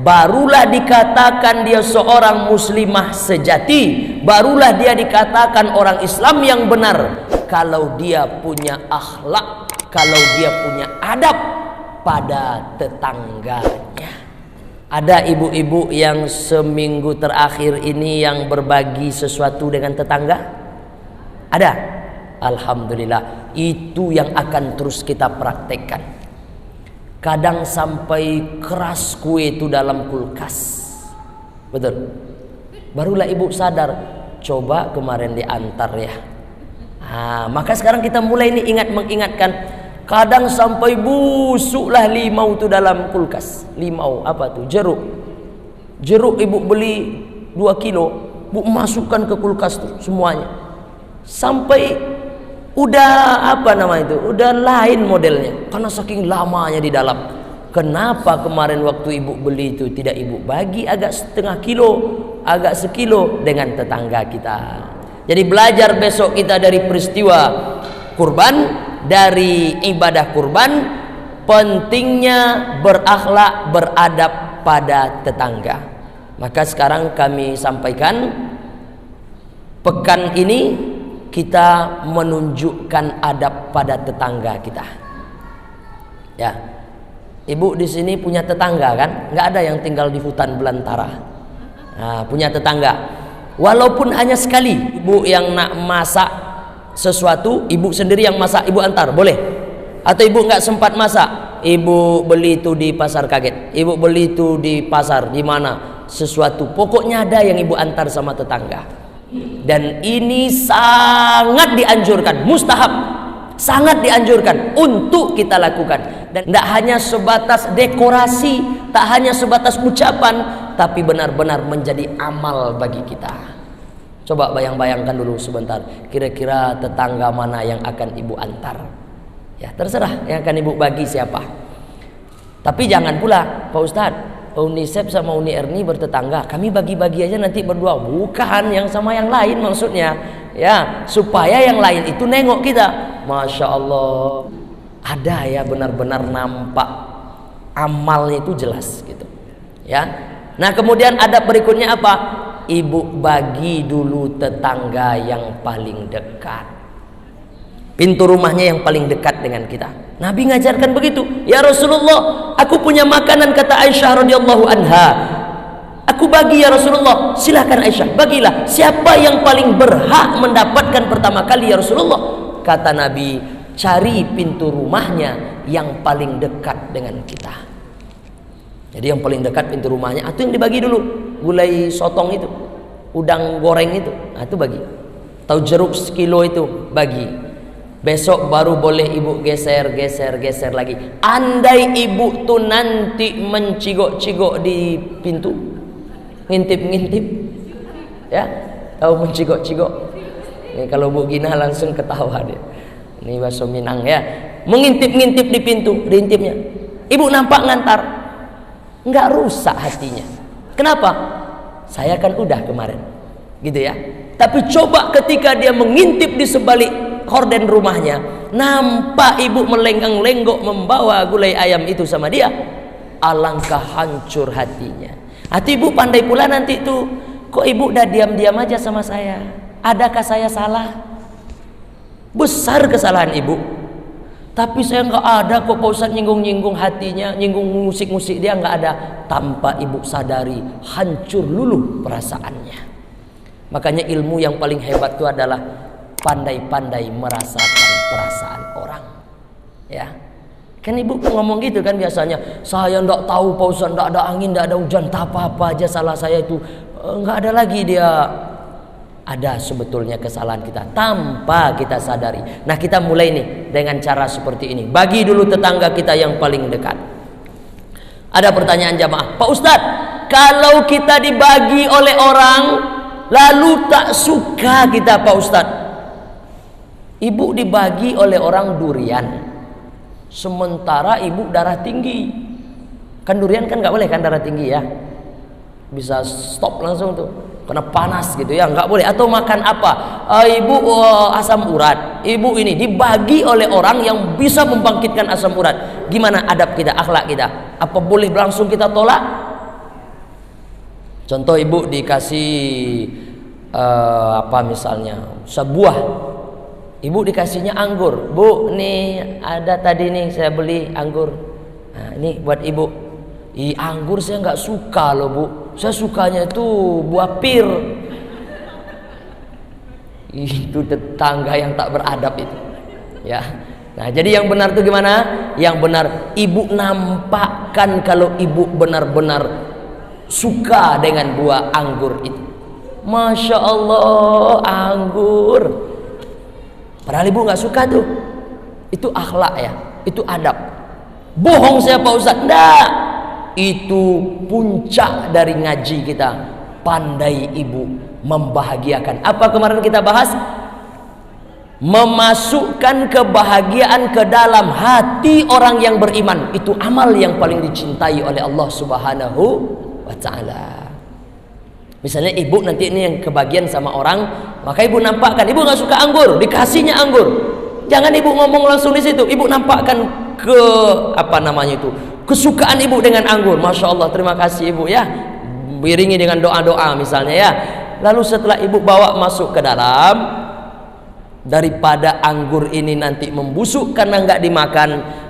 barulah dikatakan dia seorang muslimah sejati, barulah dia dikatakan orang Islam yang benar kalau dia punya akhlak, kalau dia punya adab pada tetangganya. Ada ibu-ibu yang seminggu terakhir ini yang berbagi sesuatu dengan tetangga? Ada? Alhamdulillah, itu yang akan terus kita praktekkan. Kadang sampai keras kue itu dalam kulkas. Betul. Barulah ibu sadar, coba kemarin diantar ya. Maka sekarang kita mulai ini mengingatkan. Kadang sampai busuklah limau itu dalam kulkas. Limau apa tuh? Jeruk. Jeruk ibu beli 2 kilo, bu masukkan ke kulkas tuh semuanya. Sampai udah udah lain modelnya karena saking lamanya di dalam. Kenapa kemarin waktu ibu beli itu tidak ibu bagi agak setengah kilo, agak sekilo dengan tetangga kita? Jadi belajar besok kita dari peristiwa kurban, dari ibadah kurban, pentingnya berakhlak, beradab pada tetangga. Maka sekarang kami sampaikan, pekan ini kita menunjukkan adab pada tetangga kita. Ya, ibu di sini punya tetangga kan? Nggak ada yang tinggal di hutan belantara. Punya tetangga. Walaupun hanya sekali, ibu yang nak masak sesuatu, ibu sendiri yang masak, ibu antar, boleh? Atau ibu nggak sempat masak, ibu beli itu di pasar kaget, ibu beli itu di pasar, di mana sesuatu. Pokoknya ada yang ibu antar sama tetangga. Dan ini sangat dianjurkan, mustahab, sangat dianjurkan untuk kita lakukan. Dan tidak hanya sebatas dekorasi, tak hanya sebatas ucapan, tapi benar-benar menjadi amal bagi kita. Coba bayangkan dulu sebentar, kira-kira tetangga mana yang akan ibu antar? Ya terserah yang akan ibu bagi siapa. Tapi jangan pula, Pak Ustadz, UNICEF sama Uni Erni bertetangga, kami bagi-bagi aja nanti berdua. Bukan, yang sama yang lain maksudnya, ya, supaya yang lain itu nengok kita. Masya Allah, ada ya benar-benar nampak amalnya itu jelas gitu, ya. Nah kemudian ada berikutnya apa? Ibu bagi dulu tetangga yang paling dekat, pintu rumahnya yang paling dekat dengan kita. Nabi ngajarkan begitu. Ya Rasulullah, aku punya makanan, kata Aisyah radhiyallahu anha. Aku bagi ya Rasulullah. Silakan Aisyah, bagilah. Siapa yang paling berhak mendapatkan pertama kali ya Rasulullah? Kata Nabi, cari pintu rumahnya yang paling dekat dengan kita. Jadi yang paling dekat pintu rumahnya, itu yang dibagi dulu. Gulai sotong itu, udang goreng itu, itu bagi. Tahu jeruk sekilo itu, bagi. Besok baru boleh ibu geser lagi. Andai ibu tuh nanti mencigok-cigok di pintu, ngintip-ngintip, ya, tahu mencigok-cigok? Ini kalau Bu Gina langsung ketawa dia. Ini bahasa Minang ya, mengintip-ngintip di pintu, diintipnya. Ibu nampak ngantar, nggak rusak hatinya. Kenapa? Saya kan udah kemarin, gitu ya. Tapi coba ketika dia mengintip di sebalik horden rumahnya, nampak ibu melenggang-lenggok membawa gulai ayam itu sama dia, alangkah hancur hatinya. Hati ibu pandai pula nanti itu, kok ibu udah diam-diam aja sama saya, adakah saya salah? Besar kesalahan ibu, tapi saya nggak ada kok Pak Ustadz nyinggung-nyinggung hatinya, nyinggung musik-musik dia, nggak ada. Tanpa ibu sadari, hancur luluh perasaannya. Makanya ilmu yang paling hebat itu adalah pandai-pandai merasakan perasaan orang, ya. Kan ibu ngomong gitu kan biasanya, saya ndak tahu Pak Ustadz, ndak ada angin, ndak ada hujan, tak apa-apa aja salah saya itu. Nggak ada lagi dia. Ada sebetulnya kesalahan kita tanpa kita sadari. Nah kita mulai nih dengan cara seperti ini. Bagi dulu tetangga kita yang paling dekat. Ada pertanyaan jamaah, Pak Ustadz, kalau kita dibagi oleh orang lalu tak suka kita Pak Ustadz, ibu dibagi oleh orang durian, sementara ibu darah tinggi. Kan durian kan nggak boleh kan darah tinggi ya, bisa stop langsung tuh, karena panas gitu ya, nggak boleh. Atau makan apa, ibu asam urat, ibu ini dibagi oleh orang yang bisa membangkitkan asam urat. Gimana adab kita, akhlak kita? Apa boleh langsung kita tolak? Contoh ibu dikasih apa misalnya sebuah, ibu dikasihnya anggur. Bu, nih ada tadi nih saya beli anggur. Nah, ini buat ibu. Anggur saya nggak suka loh bu. Saya sukanya itu buah pir. Itu tetangga yang tak beradab itu. Ya. Nah, jadi yang benar itu gimana? Yang benar ibu nampakkan kalau ibu benar-benar suka dengan buah anggur itu. Masya Allah, anggur. Padahal ibu nggak suka tuh. Itu akhlak ya, itu adab. Bohong saya Pak Ustadz? Enggak. Itu puncak dari ngaji kita. Pandai ibu membahagiakan. Apa kemarin kita bahas? Memasukkan kebahagiaan ke dalam hati orang yang beriman. Itu amal yang paling dicintai oleh Allah Subhanahu wa ta'ala. Misalnya ibu nanti ini yang kebagian sama orang, maka ibu nampakkan ibu nggak suka anggur, dikasihnya anggur. Jangan ibu ngomong langsung di situ, ibu nampakkan ke apa namanya itu, kesukaan ibu dengan anggur. Masya Allah, terima kasih ibu ya. Iringi dengan doa-doa misalnya ya. Lalu setelah ibu bawa masuk ke dalam, daripada anggur ini nanti membusuk karena nggak dimakan,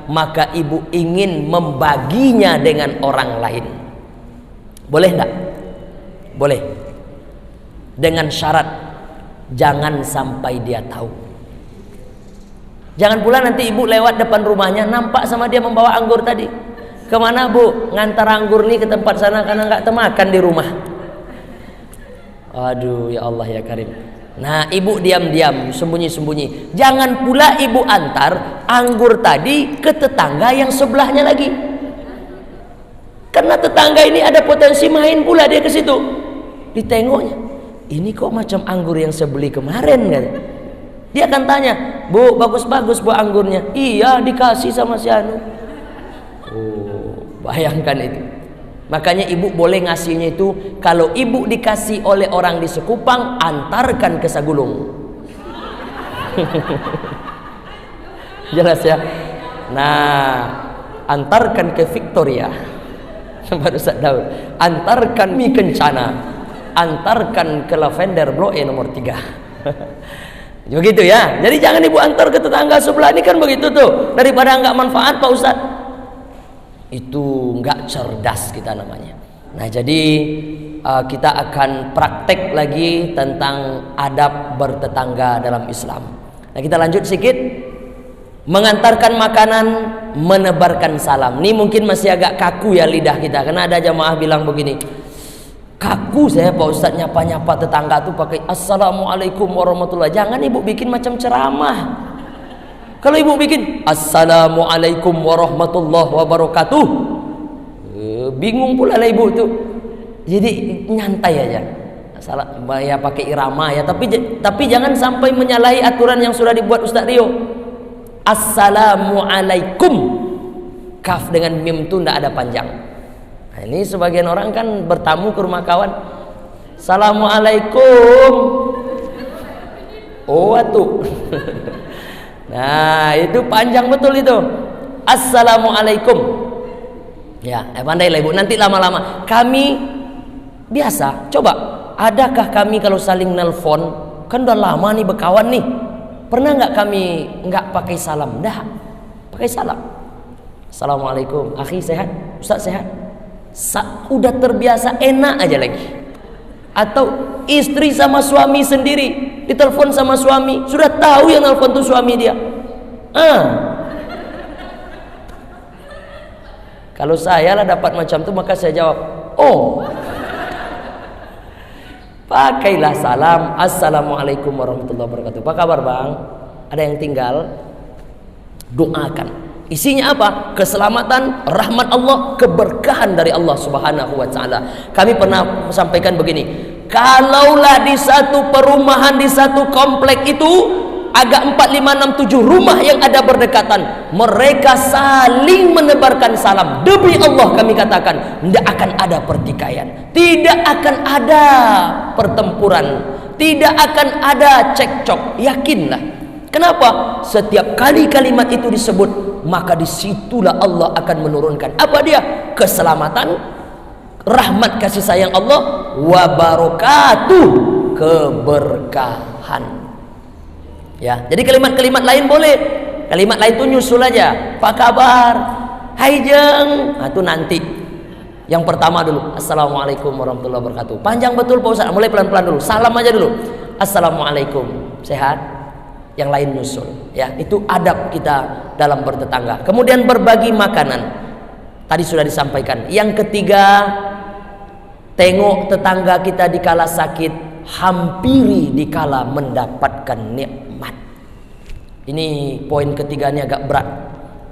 maka ibu ingin membaginya dengan orang lain. Boleh enggak? Boleh. Dengan syarat jangan sampai dia tahu. Jangan pula nanti ibu lewat depan rumahnya nampak sama dia membawa anggur tadi. Kemana bu? Ngantar anggur nih ke tempat sana karena nggak termakan di rumah. Aduh ya Allah ya Karim. Nah ibu diam-diam, sembunyi-sembunyi. Jangan pula ibu antar anggur tadi ke tetangga yang sebelahnya lagi. Karena tetangga ini ada potensi main pula dia ke situ. Ditengoknya, ini kok macam anggur yang saya beli kemarin kan? Dia akan tanya, bu bagus-bagus buah anggurnya. Iya dikasih sama si Anu. Oh, bayangkan itu. Makanya ibu boleh ngasihnya itu, kalau ibu dikasih oleh orang di Sekupang, antarkan ke Sagulung. Jelas ya. Nah, antarkan ke Victoria. Baru Ustaz Daud. Antarkan mie kencana. Antarkan ke Lavender Block nomor 3. Begitu ya. Jadi jangan ibu antar ke tetangga sebelah, ini kan begitu tuh. Daripada nggak manfaat Pak Ustaz. Itu nggak cerdas kita namanya. Nah jadi kita akan praktek lagi tentang adab bertetangga dalam Islam. Nah kita lanjut sedikit. Mengantarkan makanan, menebarkan salam. Ini mungkin masih agak kaku ya lidah kita, karena ada jamaah bilang begini, kaku saya Pak Ustadz nyapa-nyapa tetangga tuh pakai Assalamualaikum warahmatullahi. Jangan ibu bikin macam ceramah. Kalau ibu bikin Assalamualaikum warahmatullahi wabarakatuh, bingung pula lah ibu tuh. Jadi nyantai aja. Salah ya pakai irama ya, tapi jangan sampai menyalahi aturan yang sudah dibuat Ustadz Rio. Assalamualaikum, kaf dengan mim itu tidak ada panjang. Nah, ini sebagian orang kan bertamu ke rumah kawan, Assalamualaikum, oh tuh. Nah itu panjang betul itu, Assalamualaikum. Ya pandailah ibu, nanti lama-lama kami biasa coba, adakah kami kalau saling nelpon, kan udah lama nih berkawan nih, pernah nggak kami nggak pakai salam? Dah, pakai salam. Assalamualaikum, akhi sehat, Ustaz sehat. Udah terbiasa, enak aja lagi. Atau istri sama suami sendiri ditelepon sama suami, sudah tahu yang nelpon tuh suami dia. Kalau saya lah dapat macam tuh, maka saya jawab, oh. Pakailah salam, Assalamualaikum warahmatullahi wabarakatuh. Apa kabar bang? Ada yang tinggal? Doakan. Isinya apa? Keselamatan, rahmat Allah, keberkahan dari Allah Subhanahu wa ta'ala. Kami pernah sampaikan begini, kalaulah di satu perumahan, di satu komplek itu agak 4, 5, 6, 7 rumah yang ada berdekatan, mereka saling menebarkan salam, demi Allah kami katakan, tidak akan ada pertikaian, tidak akan ada pertempuran, tidak akan ada cekcok. Yakinlah. Kenapa? Setiap kali kalimat itu disebut, maka disitulah Allah akan menurunkan apa dia? Keselamatan, rahmat kasih sayang Allah, wabarakatuh, keberkahan. Ya, jadi kalimat-kalimat lain boleh, kalimat lain itu nyusul aja. Apa kabar? Hai jeng. Nah, itu nanti. Yang pertama dulu, assalamualaikum warahmatullahi wabarakatuh. Panjang betul Pak Ustaz, mulai pelan-pelan dulu. Salam aja dulu. Assalamualaikum, sehat. Yang lain nyusul. Ya, itu adab kita dalam bertetangga. Kemudian berbagi makanan. Tadi sudah disampaikan. Yang ketiga, tengok tetangga kita dikala sakit, hampiri dikala mendapatkan nikmat. Ini poin ketiga, ini agak berat.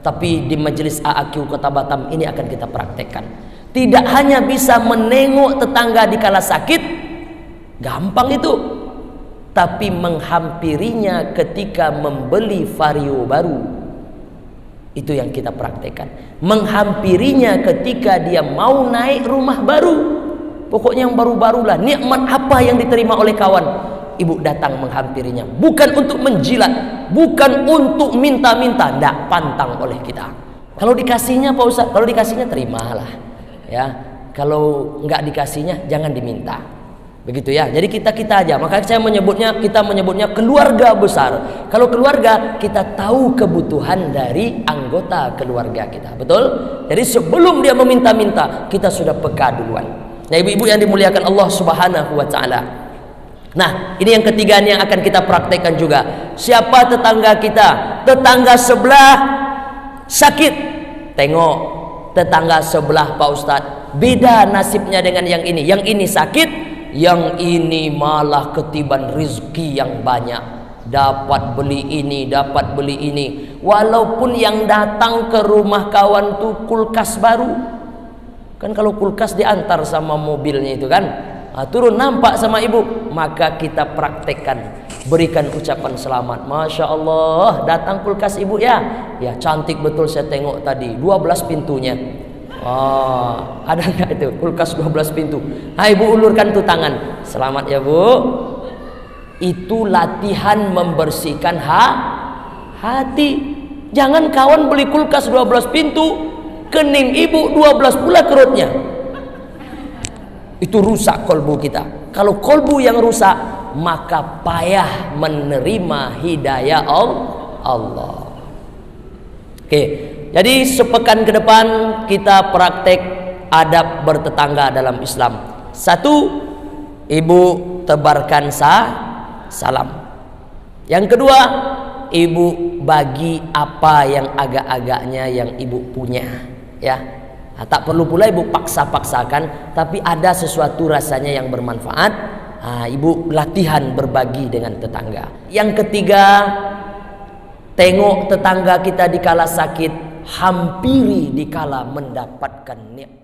Tapi di majelis AAQ Kota Batam ini akan kita praktekkan. Tidak hanya bisa menengok tetangga dikala sakit, gampang itu. Tapi menghampirinya ketika membeli vario baru, itu yang kita praktekkan. Menghampirinya ketika dia mau naik rumah baru. Pokoknya yang baru-barulah. Nikmat apa yang diterima oleh kawan, ibu datang menghampirinya. Bukan untuk menjilat, bukan untuk minta-minta, tidak pantang oleh kita. Kalau dikasihnya Pak Ustaz, kalau dikasihnya terimalah. Ya, kalau nggak dikasihnya jangan diminta. Begitu ya. Jadi kita aja. Maka kita menyebutnya keluarga besar. Kalau keluarga, kita tahu kebutuhan dari anggota keluarga kita. Betul? Jadi sebelum dia meminta-minta, kita sudah peka duluan. Nah, ibu-ibu yang dimuliakan Allah Subhanahu wa taala. Nah, ini yang ketiga yang akan kita praktekkan juga. Siapa tetangga kita? Tetangga sebelah sakit. Tengok tetangga sebelah Pak Ustadz, beda nasibnya dengan yang ini. Yang ini sakit, yang ini malah ketiban rezeki yang banyak, dapat beli ini, dapat beli ini. Walaupun yang datang ke rumah kawan tuh kulkas baru, kan kalau kulkas diantar sama mobilnya itu kan, turun nampak sama ibu, maka kita praktekkan, berikan ucapan selamat. Masya Allah, datang kulkas ibu ya, ya cantik betul, saya tengok tadi 12 pintunya. Oh, ada nggak itu kulkas 12 pintu? Hai bu, ulurkan tuh tangan. Selamat ya bu. Itu latihan membersihkan hati. Jangan kawan beli kulkas 12 pintu, kening ibu 12 pula kerutnya. Itu rusak kolbu kita. Kalau kolbu yang rusak, maka payah menerima hidayah Allah. Oke. Jadi sepekan ke depan kita praktek adab bertetangga dalam Islam. 1, ibu tebarkan salam. Yang kedua, ibu bagi apa yang agak-agaknya yang ibu punya, ya. Nah, tak perlu pula ibu paksa-paksakan, tapi ada sesuatu rasanya yang bermanfaat. Nah, ibu latihan berbagi dengan tetangga. Yang ketiga, tengok tetangga kita dikala sakit, hampiri dikala mendapatkan nikmat.